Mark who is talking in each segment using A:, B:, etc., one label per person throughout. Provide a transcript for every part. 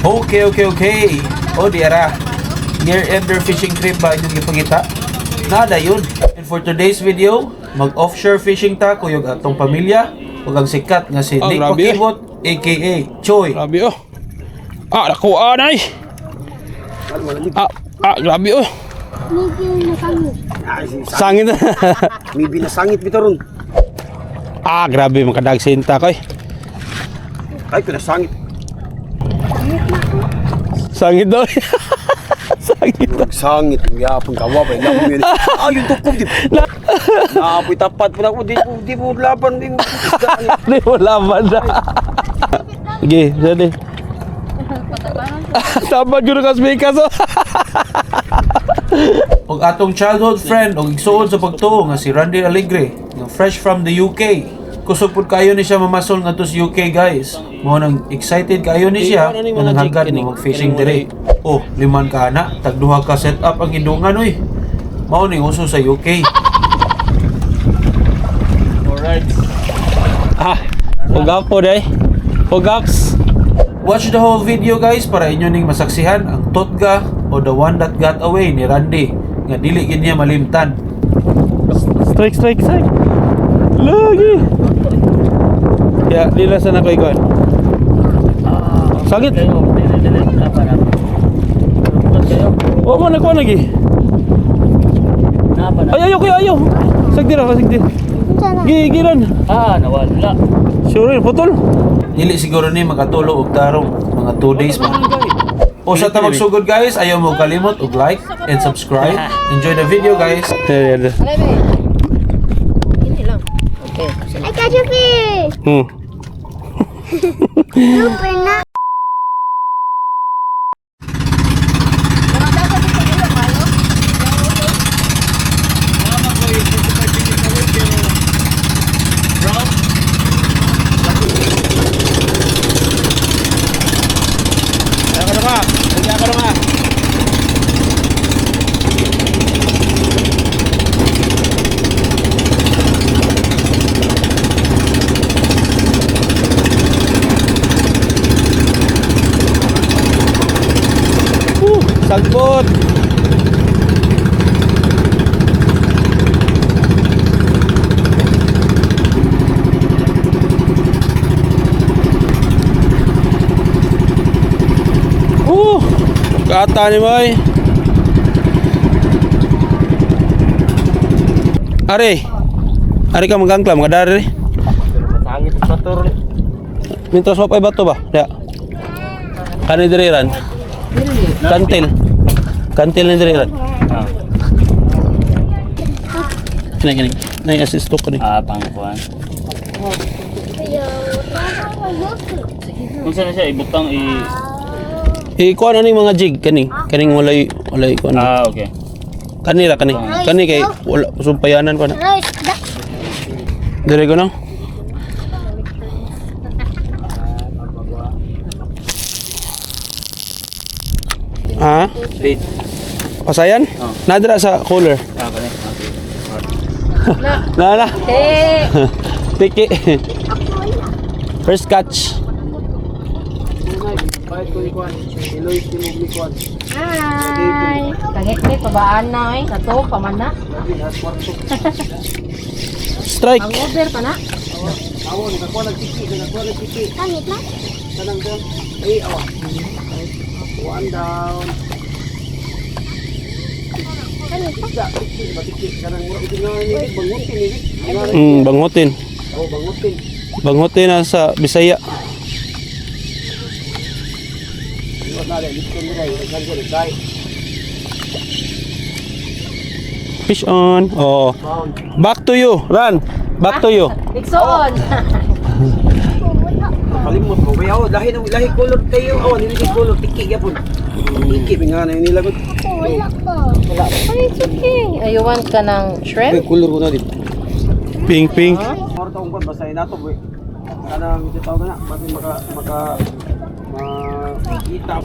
A: Okay. O diara. Near ender fishing trip ba inyong ipangita? Nada yun. And for today's video, mag-offshore fishing ta kuyog atong pamilya ug ang sikat nga si Nick
B: grabe.
A: Pakibot aka Choy.
B: Grabe oh. Nakuha na eh. Grabe oh. Sangit na.
C: May binasangit bitaw ron.
B: Grabe makadagsinta ko eh.
C: Ay, pinasangit.
B: Sangit daw. Sangit daw.
C: Sangit, yapon kawa ba? Yung tukog di. Apoy tapat po na ako. Di mo laban. Di mo
B: Hindi mo laban na. Sige, sige. Tapat ko na kasmikas oh.
A: Og atong childhood friend og igsuon sa pagtuo nga si Randy Alegre, nga fresh from the UK. Kusog pud kayo ni siya mamasol ngadto sa UK, guys. Mo nang excited kayo ni siya nga nanghagad mo mag-fishing dire. Oh, liman ka na, tagduha ka setup ang idungan oy. Mao ni uso sa UK.
B: Alright. Hugapo day. Hugaps.
A: Watch the whole video, guys, para inyo ning masaksihan ang totga o the one that got away ni Randy nga dili gid niya malimtan.
B: Strike. Lagi. Ya, dila sana ko ikon. Sakit. Oh, mana ko lagi? Ayaw. Sagdira. Gigiran.
D: Nawala.
B: Sure, putol.
A: Dili siguro ni makatulo og tarong mga 2 days pa. O sa ta magsugod, guys, ayaw mo kalimot og like and subscribe. Enjoy the video, guys.
B: There.
D: Ini lang. Okay.
E: I got your fish. Super na.
B: Sagbot. Kata ni boy. Ari ka magangklam kadari.
C: Sangit motor.
B: Minto swap ay bato ba? Ya. Kani diriran. Kantil ni diriran. Kini. Nay assist ko ni.
D: Pangkuan. Kung saan siya ibutang
B: Kuan ani mga jig kaning walay kuan.
D: okay.
B: Kani kay wala sumpayanan pa na. Dire ko na.
D: Late.
B: Pasayan? Nadra sa cooler. Na. Tiki. First catch.
E: Hi.
D: Kahit pabaan na kato paman na.
B: Strike.
D: Order pa na.
E: Langit na.
C: One down.
B: Bangutin. Bangutin na sa Bisaya. Fish on. Oh. Back to you. Run. Back to you.
D: Iksoon.
C: Kalimot ko. Lahi color tayo. Nili color. Tiki yapon. Tiki nga na nilagot.
E: Wala ko.
D: Ay, it's okay. Ayuwan ka ng shrimp?
C: Color ko na din.
B: Pink.
C: More taong kon basahin nato boy. Kanang tawag na maka makita.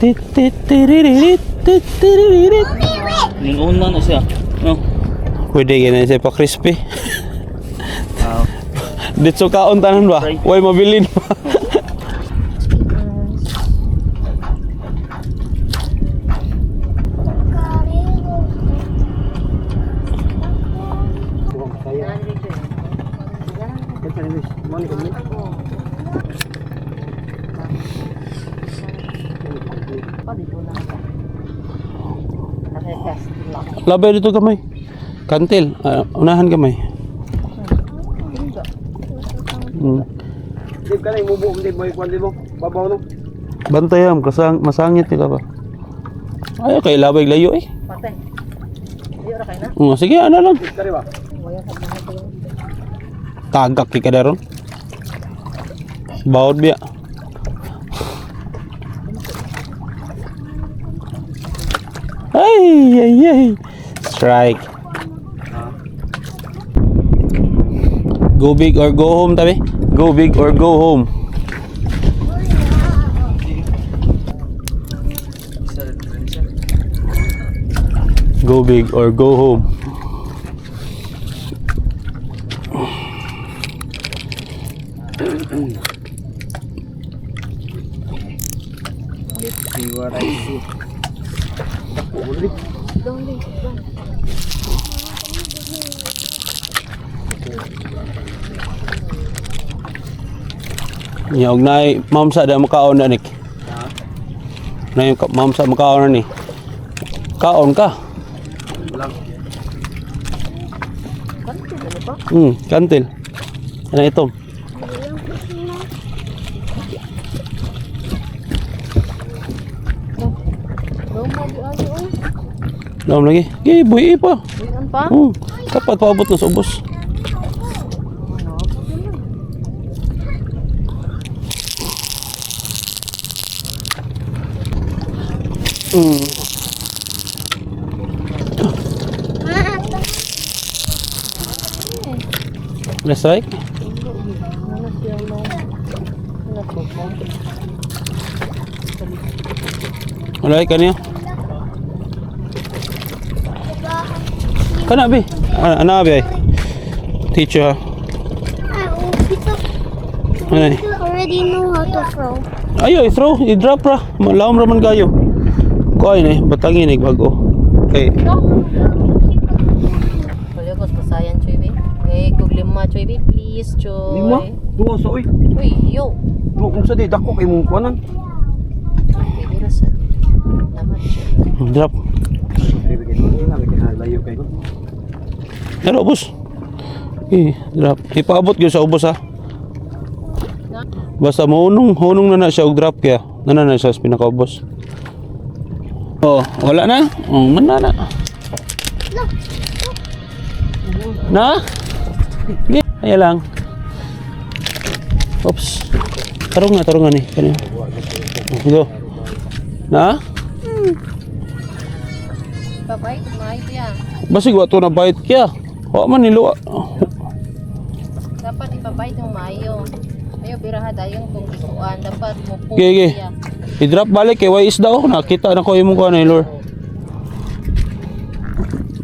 D: Ning una na siya. No.
B: Pwede ganyan siya pa crispy. Dito kaon tanan ba? Way mabilin pa. Labay dito kamay. Kantil, unahan kamay.
C: Dib ka na imubo, dib mo ikuan dib mo. Babaw no.
B: Bantayam, masangit ka pa. Ay, kay labay layo eh.
D: Patay. Iyo ra kay na.
B: Sige, ano lang.
C: Dib ka rin ba?
B: Tagak ka daron. Bawod biya. Ay. Strike. Go big or go home, tabi. Go big or go home. Go big or go home. Ya, og nay ma'am sa da makaon na nik. Nay ma'am sa makaon na ni. Kaon ka. Kantil. Ano ito? Dalam lagi. Buhi pa.
D: Buyan pa?
B: Dapat paabot na sa ubos. Let's strike. Alright, kaniya. Kana bi? Ana bi ay. Teacher ha. Ano?
E: You already know how to throw.
B: Ayo, i-throw, i-drop ra. Malawom ra man kayo. Kuhay na batangin bago. Okay.
D: Paligos pasayan Choy be. Kug lima Choy be, please Choy.
C: Lima? Duwa sa oy.
D: Uy, yo.
C: Duwa kung sa di dako kay mong kuanan.
D: Pwede ra sa. Naman Choy.
B: Drop.
C: Layo kay ko.
B: Pero ubos. Drop. Ipaabot gyud sa ubos ha. Basta hunong na siya og drop kaya. Na siya sa pinakaubos. Oh, wala na. Man na. Na? Sige, ayan lang. Oops. Tarong ni. Kanina. Go. Na?
D: Babay, kumain siya.
B: Basig wa to na bite kaya. Wa man nilo.
D: Dapat ipabay ng mayo. Ayo biraha dayon kung ikuan dapat mo po.
B: Gege. I-drop balik kay way isda oh. Nakita na ko imong kuan ni lure.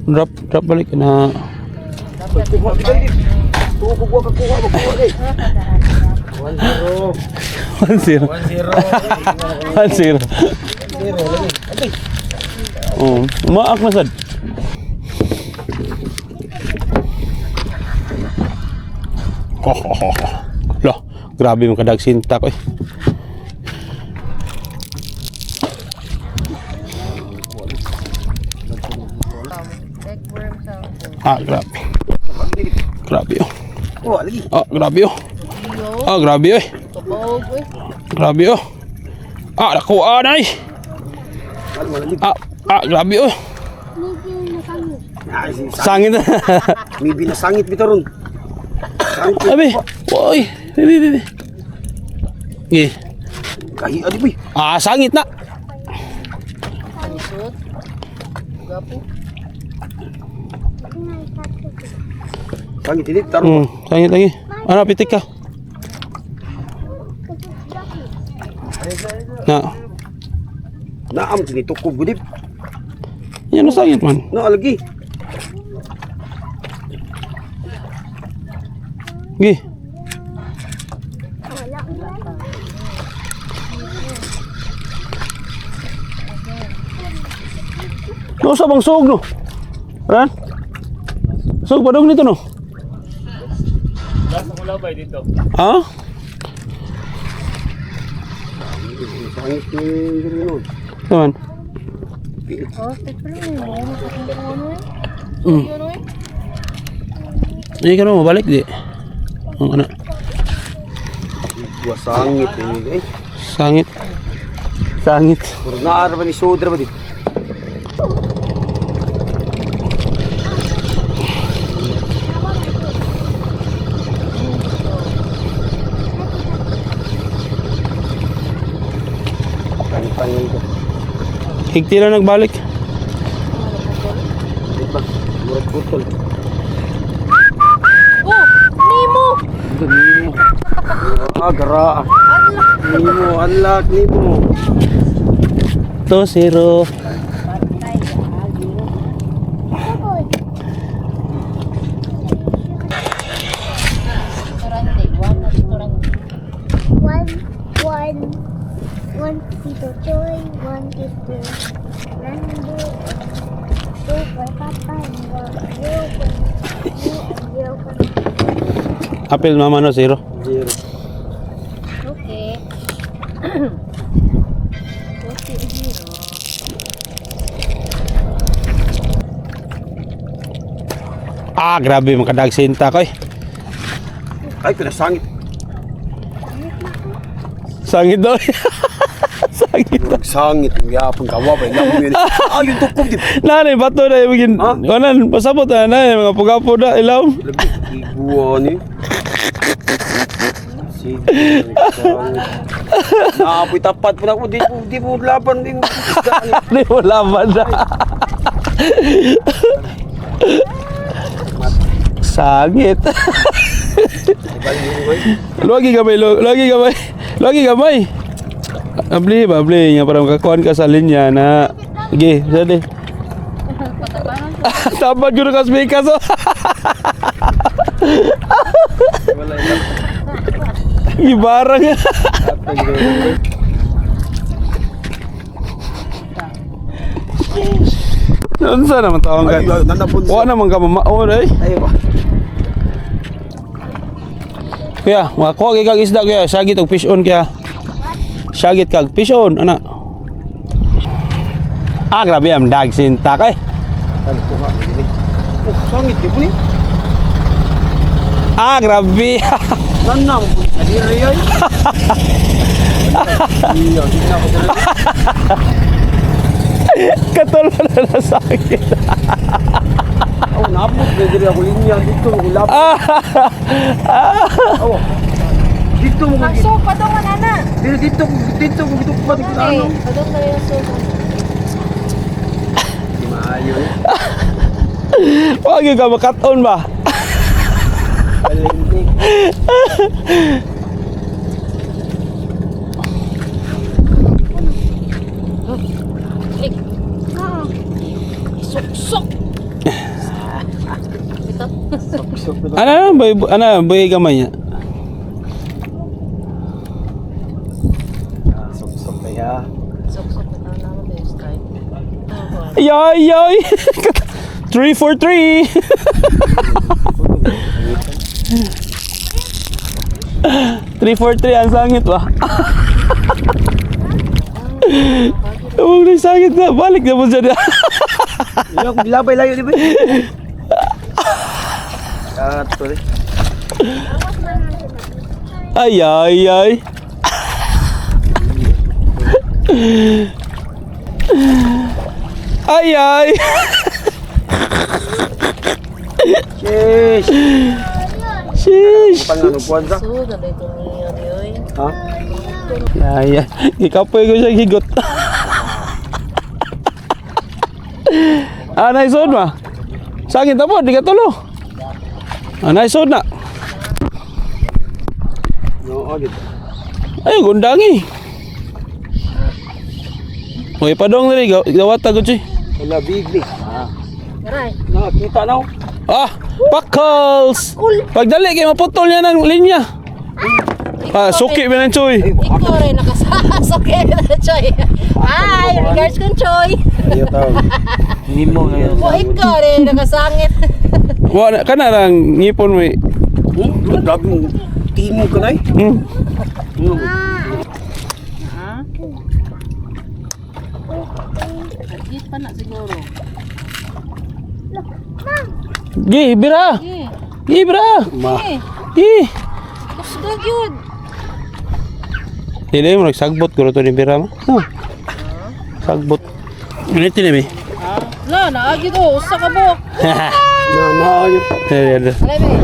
B: Drop balik na.
D: Dapat ipabay.
C: Tuwa ko ka kuha mo kuha kay.
B: 1-0. 1-0. Oh, maak na sad. Lah, grabe mo kadag sinta ko eh.
D: Legworm sa.
B: Grabe. Grabe oh.
C: Kuha lagi.
B: Grabe oh. Grabe eh.
D: Kabog eh.
B: Grabe oh. Nakuha na eh. Grabe oh. Sangit na.
C: May binasangit bitaron.
B: Abi. Oy. Bibi. Gi.
C: Kahi adi boy.
B: Sangit na.
D: Anisot. Gapo.
C: Sangit ini taruh.
B: Sangit lagi. Ano pitik ka?
C: Naam sini tukup gudip.
B: Yan na sangit man.
C: Na lagi.
B: Gi. No sa bang sug no. Ran? Sug padong nito no.
C: Nasa kula ba dito?
B: Ha?
C: Sangit ni ganoon.
B: Naman.
D: Oh, pero hindi ko ano eh.
B: Mm.
D: Ano eh?
B: Hindi ka na mabalik di. Ang ano?
C: Wasangit eh.
B: Sangit. Sangit.
C: Puro naara ba ni Sodra ba dito? Pangin ko.
B: Higti na nagbalik.
C: Di ba? Murag putol.
D: Oh, Nemo!
C: Nimo. Gara. Nimo, unlock Nimo.
B: 2-0.
D: Restaurante, one restaurant.
E: One Tito Choy, one Tito Nando, two for Papa, and one zero for me, and zero for
B: Apel mama no 0.
C: Zero.
D: Okay. Okay, zero.
B: Ah, grabe makadagsinta ko eh.
C: Ay, pinasangit.
B: Sangit daw. Sangit.
C: Murag sangit. Yapang kawa ba? Ilang yun. Ah, yung tukom di.
B: Nanay bato na yung
C: Ha?
B: kanan pasabot na nanay mga pugapo na ilaw.
C: Labi, iguan eh. Sige. Naapoy tapat po na ako. Di po laban. Di mo isdaan eh.
B: Di mo laban na. Sangit. Lagi gamay, lagi gamay. Lagi gamay. Abli ba, abli nga para makakuan ka sa linya na. Sige, sige. Tambad ko na kasbika so.
C: Wala ilang.
B: Ibarang. Unsa naman tawag ka?
C: Ay, nanapon
B: Wa naman ka mamaon eh.
C: Ay ba?
B: Kuya, makakuha kay kag isda kuya, sagit og fish on kaya. Sagit kag fish on ana. Ah, grabe am dag sinta kay.
C: Ano ko nga? Oh, sangit di po ni.
B: Ah, grabe.
C: Nanam po. Nadiri ay. Iya, di na ako dala.
B: Katol na sakit.
C: Oh, napot. Nadiri ako linya. Dito, ulap. Oh. Dito mo kung
D: So, padungan ana.
C: dito kung dito pa dito ano.
D: Padung na yung so.
C: Di maayo eh.
B: Wag ka makaton ba?
C: Palintik.
D: Klik. Sok. Ito.
C: Sok na.
B: Boy gamay niya.
C: Sok kaya.
D: Sok na naman yung strike.
B: Yoy yoy. 3 for 3. 3 for 3 ang sangit ba? Huwag na sangit na. Balik na mo dyan.
C: Iya, kung bilabay layo di ba? Kato eh.
B: Ay ay ay. Ay ay.
C: Sheesh.
B: Sheesh.
C: Panganupuan sa.
D: So, ganda ito niya yoy.
C: Ha?
B: Ay ay. Ikapoy ko siya higot. Ah, naisod ma. Sangit na po, di ka tulo. Ah, naisod na.
C: Oo, gitu.
B: Ay, gundangi. Uy, padong na rin. Gawat agad siya.
C: Wala bigli.
D: Aray.
C: Nakakita na ako.
B: Ah, pakals. Pagdali, kayo maputol niya ng linya. Ah, suki ba ng choy?
D: Ikaw rin nakasasakit na Choy. Hi, regards kong Choy.
C: Ayaw tawag. Nimo ngayon.
D: O ikaw rin nakasangit.
B: Wa kana lang ngipon mo.
C: Grabe mo. Timo ka na eh.
D: pa na siguro.
B: Gi, bira.
D: Eh,
B: Gi, bira.
D: eh.
B: Gi.
D: Kusdag yun.
B: Hindi mo nagsagbot ko to ni bira mo. Sagbot. Minit ni mi.
D: La, naagi to. Usa ka bok.
C: Yun.
B: Alay,
D: Alay, be.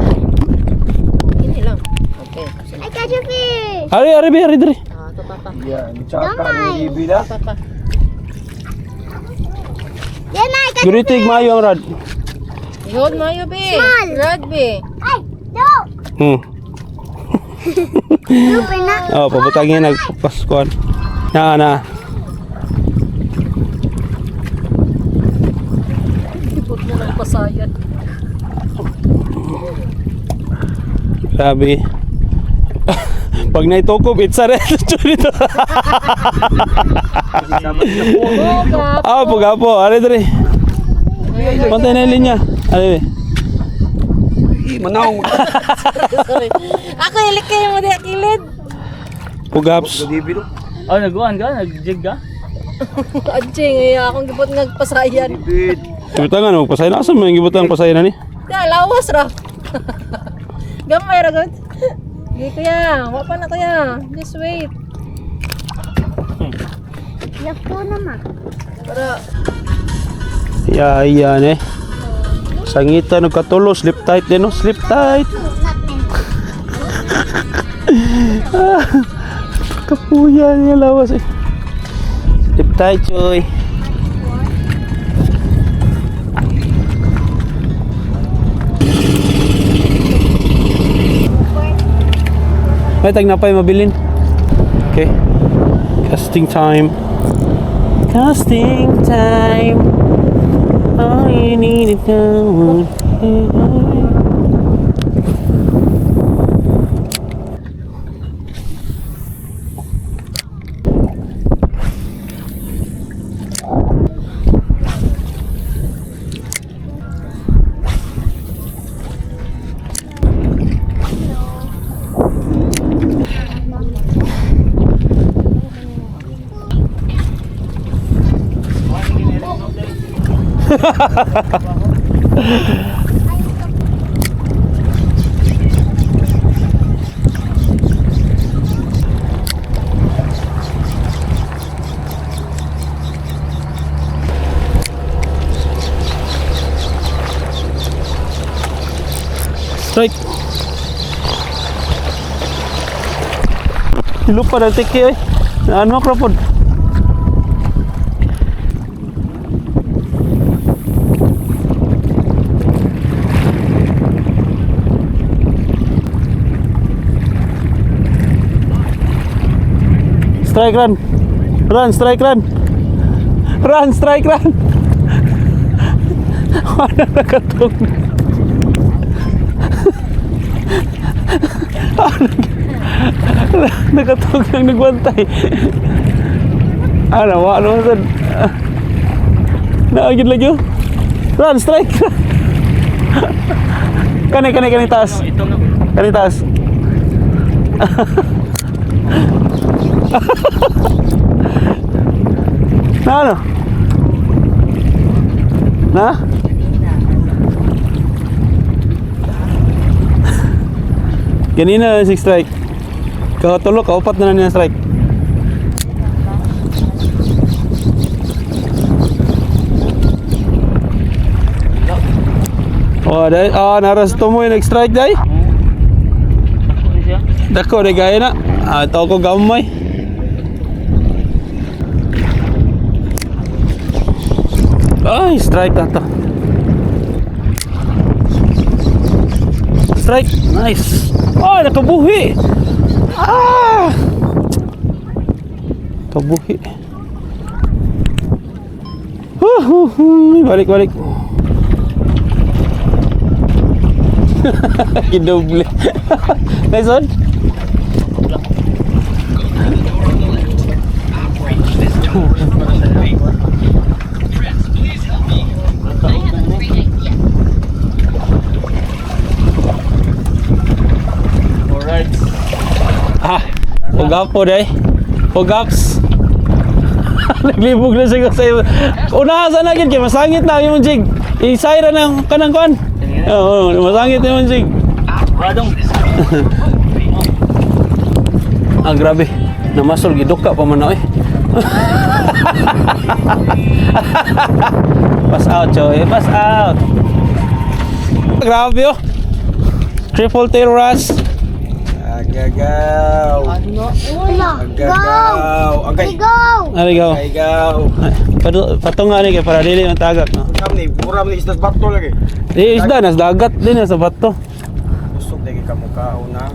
D: Ini lang. Okay.
E: I catch a fish.
B: ari, be, ari, dre.
D: Ah, to papa.
C: Yan, tsaka ni Ibila.
D: Papa.
E: Yan na, I catch.
B: Guritig maayo ang rad.
D: Yun, mayo, be.
E: Small.
D: Rugby.
E: Ay, no. Super na.
B: Oh, pabutangin nagpaskuan. Na.
D: Ibot mo ng pasayan.
B: Grabe. Pag naitukob, it's a red dito.
D: Boga.
B: Pugapo. Ari, dre. Pantay na yung linya. Ari, be.
C: Manaw.
D: Sorry. Ako ilikay mo di akilid.
B: Pugaps.
C: Ibila.
F: Oh, naguan ka? Nag-jig ka?
D: Adjing, ay akong gibot ngagpasayan.
C: Ibit.
B: Gibutangan, magpasay na. Asa mo yung gibutang pasay na ni?
D: Ya, lawas ra. Gamay ra gud. Di kuya, wa pa na kuya. Just wait.
E: Yapo naman.
D: Para
B: Yan eh. Sangitan ng katulo, slip tight din no? Slip tight. Kapuya niya lawas eh. Slip tight, choy. May tag na pa yung mabilin. Okay. Casting time. Casting time. All you need is someone. Strike. Lupa ng tiki eh. Ano ka po? Strike run. Run, strike run. Run, strike run. Wala nakatong. Nakatog lang nagbantay. Ano saan? Naagid lagi yun. Run, strike. Kani taas.
F: Ito na.
B: Kani taas. Na ano? Na? Kanina 6 strike. Kakatulo, kaupat na niya strike. Dahil, naras to mo yung nag-strike dahil.
F: Ako na siya.
B: Dako, dahil gaya na. Ito ko gamay. Ay, strike na to. Strike, nice. Nakabuhi. Kabuhi. Balik. Kidoble. Nice one.
F: Alright.
B: Pugapo deh. Pugaps. Naglibog na siya sa iyo. Unahasan na gid kay masangit na yung jig. Isayra ng kanang kuan. Oo, masangit yung jig.
F: Radong.
B: Ah, grabe. Namasol giduka pa man na eh. Pass out, Joey. Pass out. Grabe oh. Triple tail wrasse.
C: Agagaw. Agagaw. Agay.
B: There we go.
C: Agagaw.
B: Patunga ni kay para dili ang tagak. No?
C: Kam ni, mura ni isdas bato lagi.
B: Di isda nas dagat din sa bato.
C: Usog lagi ka mukha una.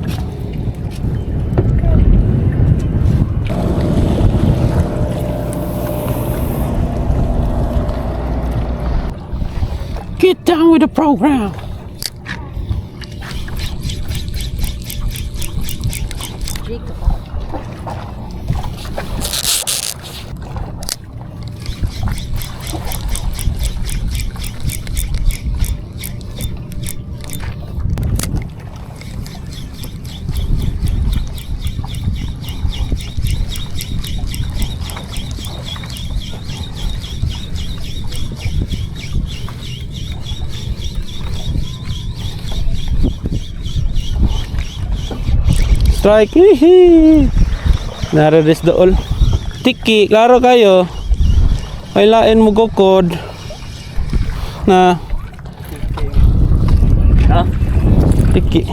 B: Get down with the program. Strike. Hihi. Nare-rest dool. Tiki, klaro kayo. Kailain mo gukod. Na
F: Ha?
B: tiki.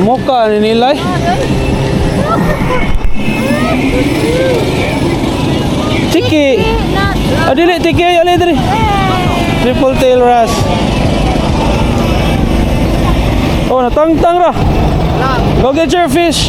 B: Muka ni nilay. Tiki. Ah, dili tiki ayo diri. Triple tail wrasse. Oh, natangtang ra. Go get your fish.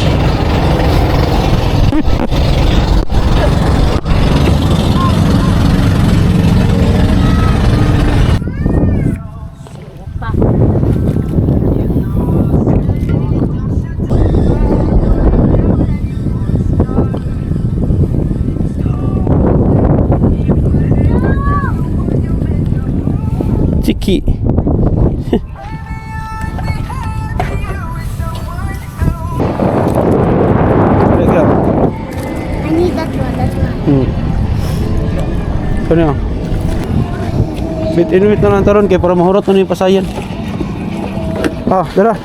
B: Tiki.
E: I need that one.
B: Kanya. Bit na lang taron kay para mahurot na yung pasayan. Ah, dala.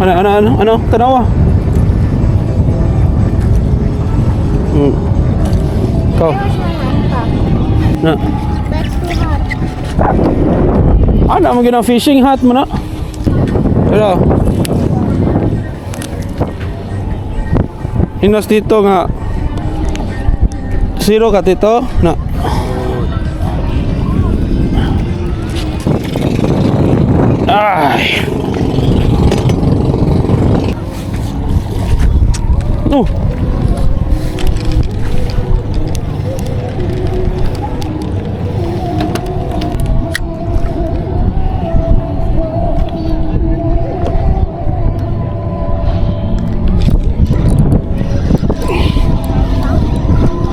B: Ano? Tanawa. Kau.
E: Where's my handcuff?
B: Na.
E: That's too hot.
B: Ano mo ginang fishing hat mo na? Dala. Inos dito nga. Zero ka dito na. Ay. Oh.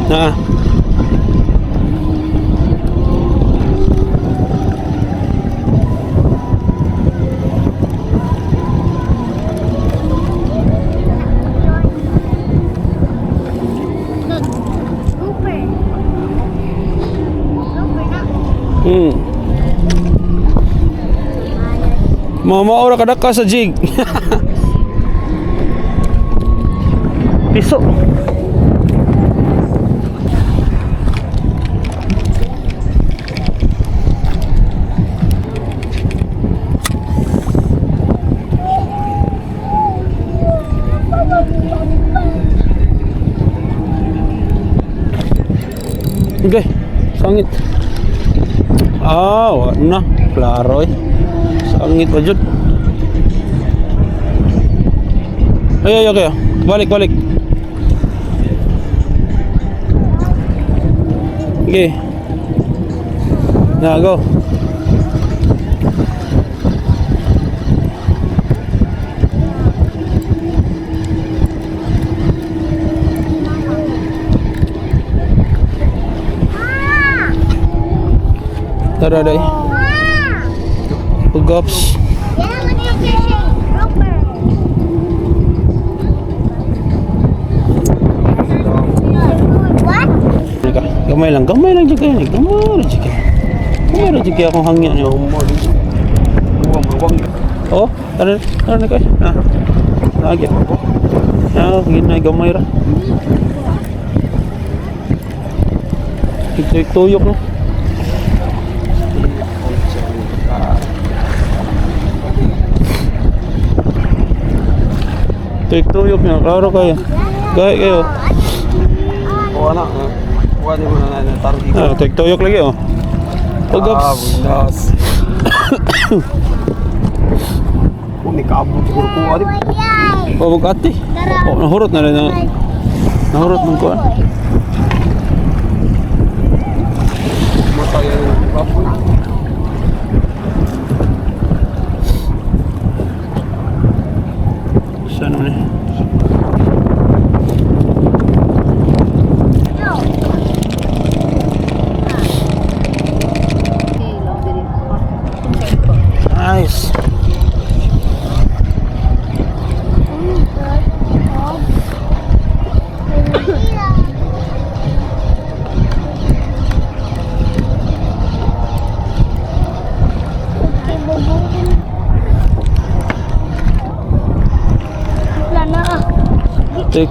B: Nah.
E: Grouper. Grouper na.
B: Mau ora kadaka sa jig. Piso. Okay, sangit. Ah, wala na. Klaro eh. Sangit pa jud. Ay, okay. Balik. Okay. Na, go. Tara, day. Ugops.
E: Yeah, look at your shape. Grouper.
B: Gamay lang jud kayo ni. Gamay jud kayo. Gamay jud kayo akong hangya niyo. Oh, ano na kayo? Ah. Lagi. Ah, ginay gamay ra. Tuyok no. Tuyok niya, klaro kayo. Gaya kayo.
C: Oh, anak. Kuha mo na na taruh dito.
B: Ah, tuyok lagi oh. Pagap.
C: Bundas. Kung ni kabut siguro kuha di.
B: Pabugati. Oh, nahurot na rin na. Nahurot man ko.
C: Mata yang baboy.
B: Sana ni.
D: Okay, long diri.
B: Nice.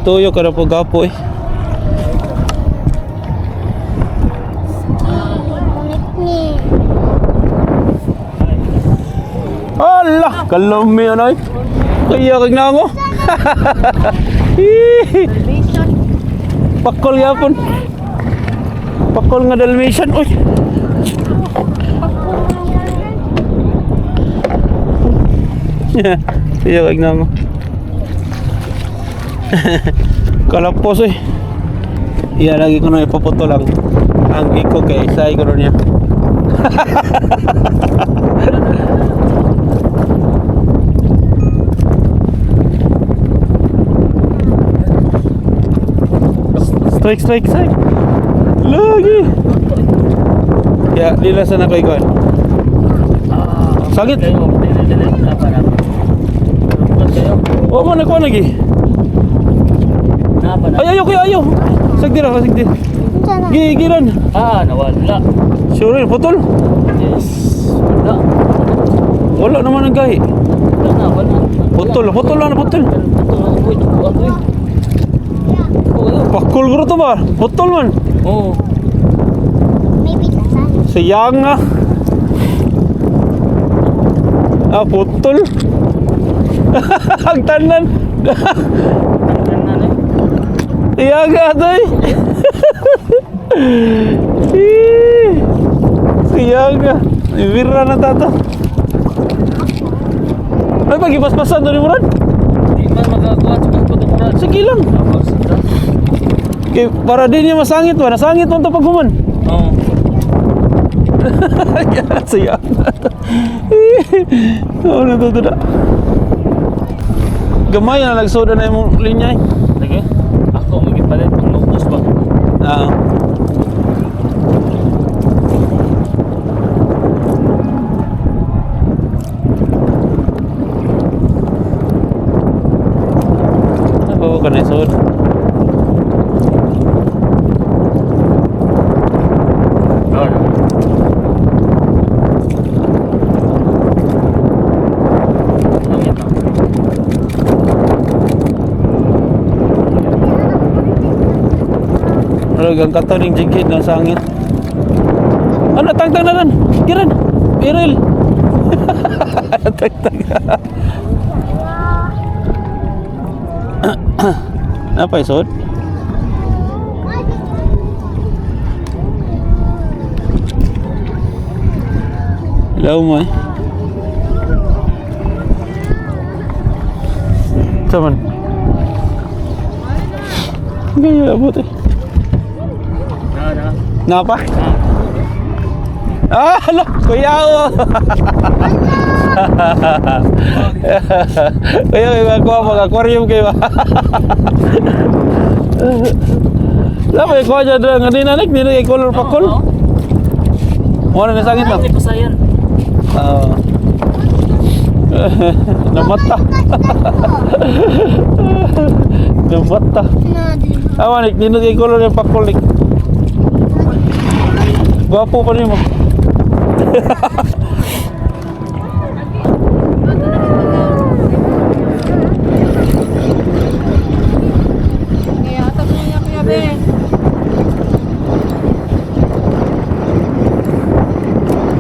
B: Tuyok kada po gapo eh. Allah, kalami anay. Kaya kag na ako. Pakol yapon. Pakol nga Dalmatian. Uy. Kaya kag na ako. Kalapos eh. Iya lagi ko na ipaputol lang. Ang iko kay say ko niya. Strike. Lagi. Ya, dila sana kay kon. Sakit.
F: Kayo, dili. Apa na? Bukan kayo.
B: Oh, mana ko lagi?
F: Apa na?
B: Ayaw. Sagdira. Gigiran.
F: Ah, nawala.
B: Sure, putol.
F: Yes. Wala.
B: Wala naman ang gahi.
F: Wala.
B: Putol na.
F: Ito na ako. Ito.
B: Pakul ko to ba? Putol man.
F: Oh.
E: Maybe kasama.
B: Sayang nga. Ah, putol. Ang tanan. Sayang nga tay. Sayang nga. Ibira na tato. Ay, pag-ipaspasan doon mo rin.
F: Di man magagawa sa pagputukuran.
B: Sige lang. Okay, para din niya masangit ba? Nasangit mo ito pag human.
F: Oo.
B: Sayang. Oo na ito na. Gamay na nagsoda na yung linya eh.
F: Sige. Ako magipalit ng locus ba?
B: Ah. Apa ka na isod? Ang kato ning jigid na sangit. Ano tangtang na ran? Kiran. Iril. Tangtang. Apa isod? Hello mo eh. Saman. Gaya abot eh. Napa? Ah, hala, kuya ko. Kuya, ako mag-aquarium kayo. Lama yung kuha dyan doon. Hindi nanik, hindi na color pakol. Muna na sangit lang.
F: Hindi pa sayan.
B: Namata. Namata. Awanik, hindi na color yung pakol. Gwapo pa rin mo.
D: Kaya atas mo niya kuya be.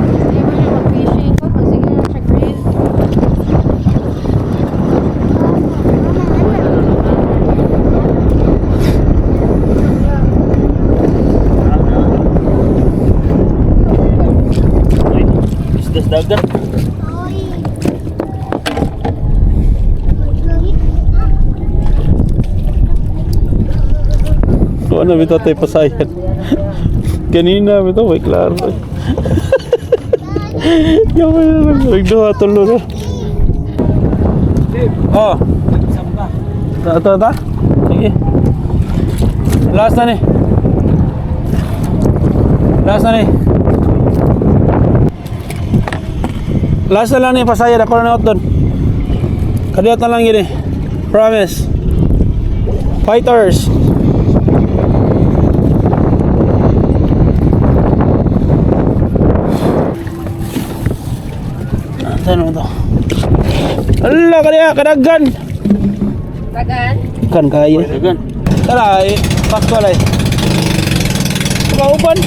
D: Hindi mo siya mag-fishing ko. Sige na siya grill.
F: Isdas dagat.
B: Doon na bitaw tayo pasayan. Kanina bitaw, may klaro. Gamay na lang. Nagduha tulo na. Oh. Ta. Sige. Last na ni. Last na ni. Last na lang ni pasayan. Ako na doon. Kadiyot na lang yun eh. Promise. Fighters. Ano to? Ala kaya kadagan.
D: Tagan.
B: Kan kaya.
F: Dagan.
B: Tara, pakto lay. Kauban.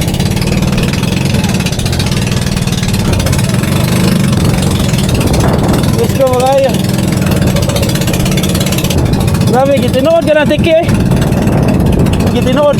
B: Gusto mo kaya. Grabe, gitinood ka na tiki eh. Gitinood.